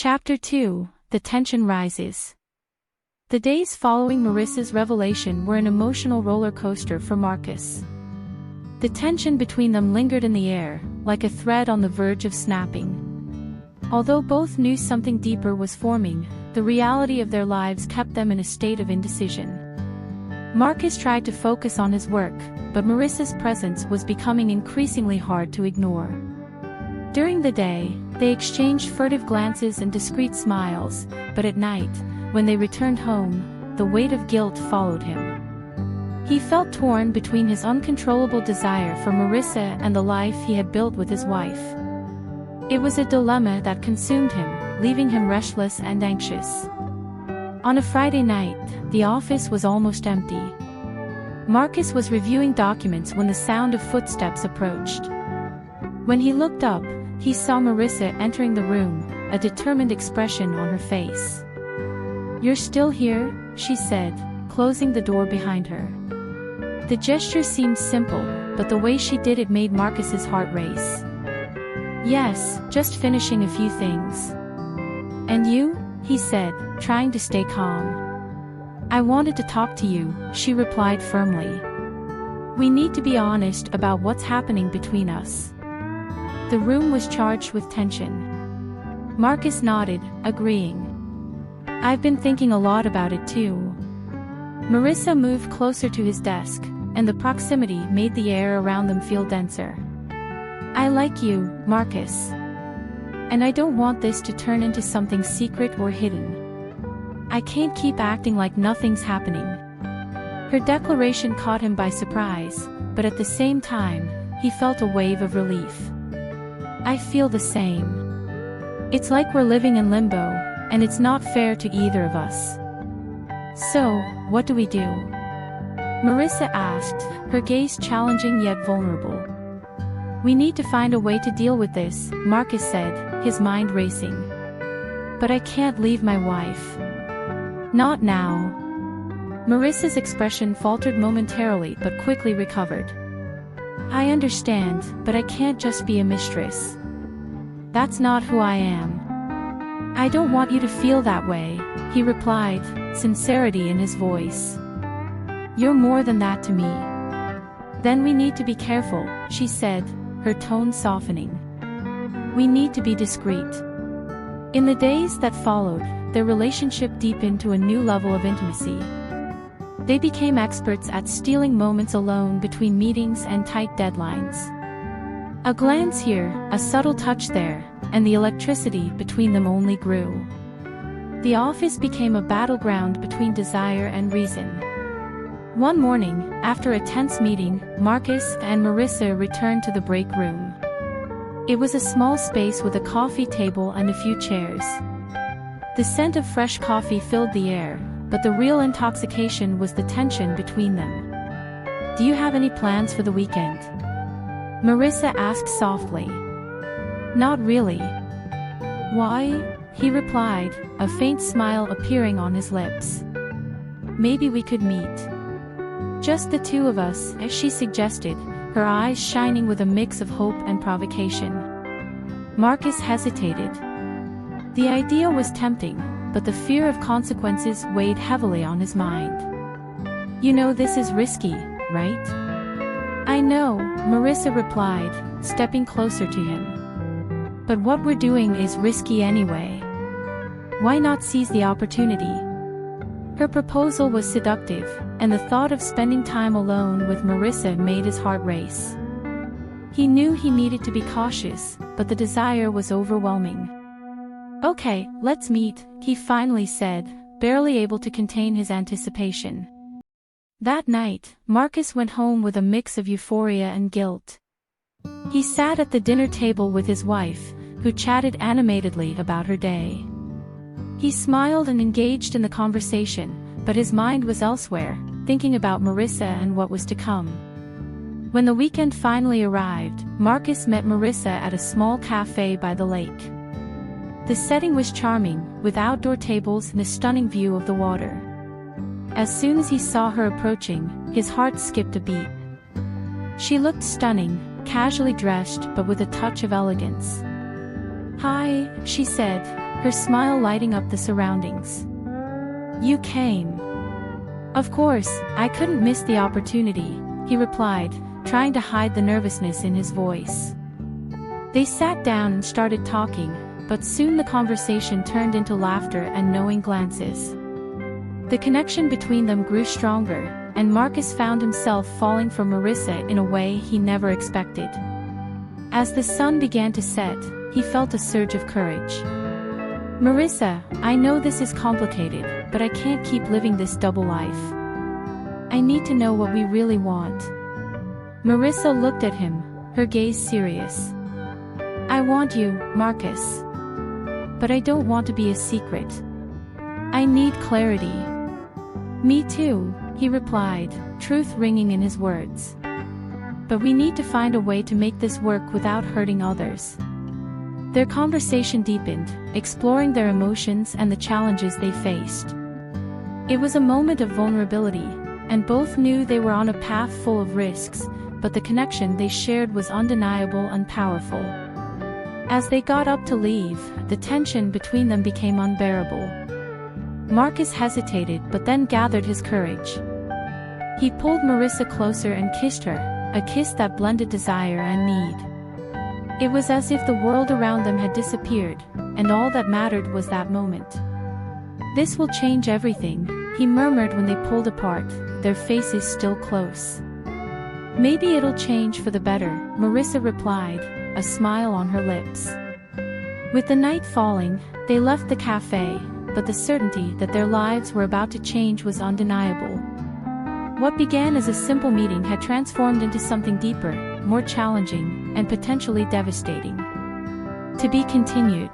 Chapter 2, The Tension Rises. The days following Marissa's revelation were an emotional roller coaster for Marcus. The tension between them lingered in the air, like a thread on the verge of snapping. Although both knew something deeper was forming, the reality of their lives kept them in a state of indecision. Marcus tried to focus on his work, but Marissa's presence was becoming increasingly hard to ignore. During the day, they exchanged furtive glances and discreet smiles, but at night, when they returned home, the weight of guilt followed him. He felt torn between his uncontrollable desire for Marissa and the life he had built with his wife. It was a dilemma that consumed him, leaving him restless and anxious. On a Friday night, the office was almost empty. Marcus was reviewing documents when the sound of footsteps approached. When he looked up, he saw Marissa entering the room, a determined expression on her face. "You're still here?" she said, closing the door behind her. The gesture seemed simple, but the way she did it made Marcus's heart race. "Yes, just finishing a few things." "And you?" he said, trying to stay calm. "I wanted to talk to you," she replied firmly. "We need to be honest about what's happening between us." The room was charged with tension. Marcus nodded, agreeing. "I've been thinking a lot about it too." Marissa moved closer to his desk, and the proximity made the air around them feel denser. "I like you, Marcus. And I don't want this to turn into something secret or hidden. I can't keep acting like nothing's happening." Her declaration caught him by surprise, but at the same time, he felt a wave of relief. "I feel the same. It's like we're living in limbo, and it's not fair to either of us. So, what do we do?" Marissa asked, her gaze challenging yet vulnerable. "We need to find a way to deal with this," Marcus said, his mind racing. "But I can't leave my wife." "Not now." Marissa's expression faltered momentarily but quickly recovered. "I understand, but I can't just be a mistress. That's not who I am." "I don't want you to feel that way," he replied, sincerity in his voice. "You're more than that to me." "Then we need to be careful," she said, her tone softening. "We need to be discreet." In the days that followed, their relationship deepened to a new level of intimacy. They became experts at stealing moments alone between meetings and tight deadlines. A glance here, a subtle touch there, and the electricity between them only grew. The office became a battleground between desire and reason. One morning, after a tense meeting, Marcus and Marissa returned to the break room. It was a small space with a coffee table and a few chairs. The scent of fresh coffee filled the air, but the real intoxication was the tension between them. "Do you have any plans for the weekend?" Marissa asked softly. "Not really." "Why?" he replied, a faint smile appearing on his lips. "Maybe we could meet. Just the two of us," as she suggested, her eyes shining with a mix of hope and provocation. Marcus hesitated. The idea was tempting, but the fear of consequences weighed heavily on his mind. "You know this is risky, right?" "I know," Marissa replied, stepping closer to him. "But what we're doing is risky anyway. Why not seize the opportunity?" Her proposal was seductive, and the thought of spending time alone with Marissa made his heart race. He knew he needed to be cautious, but the desire was overwhelming. "Okay, let's meet," he finally said, barely able to contain his anticipation. That night, Marcus went home with a mix of euphoria and guilt. He sat at the dinner table with his wife, who chatted animatedly about her day. He smiled and engaged in the conversation, but his mind was elsewhere, thinking about Marissa and what was to come. When the weekend finally arrived, Marcus met Marissa at a small cafe by the lake. The setting was charming, with outdoor tables and a stunning view of the water. As soon as he saw her approaching, his heart skipped a beat. She looked stunning, casually dressed but with a touch of elegance. "Hi," she said, her smile lighting up the surroundings. "You came." "Of course, I couldn't miss the opportunity," he replied, trying to hide the nervousness in his voice. They sat down and started talking, but soon the conversation turned into laughter and knowing glances. The connection between them grew stronger, and Marcus found himself falling for Marissa in a way he never expected. As the sun began to set, he felt a surge of courage. "Marissa, I know this is complicated, but I can't keep living this double life. I need to know what we really want." Marissa looked at him, her gaze serious. "I want you, Marcus. But I don't want to be a secret. I need clarity." "Me too," he replied, truth ringing in his words. "But we need to find a way to make this work without hurting others." Their conversation deepened, exploring their emotions and the challenges they faced. It was a moment of vulnerability, and both knew they were on a path full of risks, but the connection they shared was undeniable and powerful. As they got up to leave, the tension between them became unbearable. Marcus hesitated but then gathered his courage. He pulled Marissa closer and kissed her, a kiss that blended desire and need. It was as if the world around them had disappeared, and all that mattered was that moment. "This will change everything," he murmured when they pulled apart, their faces still close. "Maybe it'll change for the better," Marissa replied, a smile on her lips. With the night falling, they left the cafe, but the certainty that their lives were about to change was undeniable. What began as a simple meeting had transformed into something deeper, more challenging, and potentially devastating. To be continued.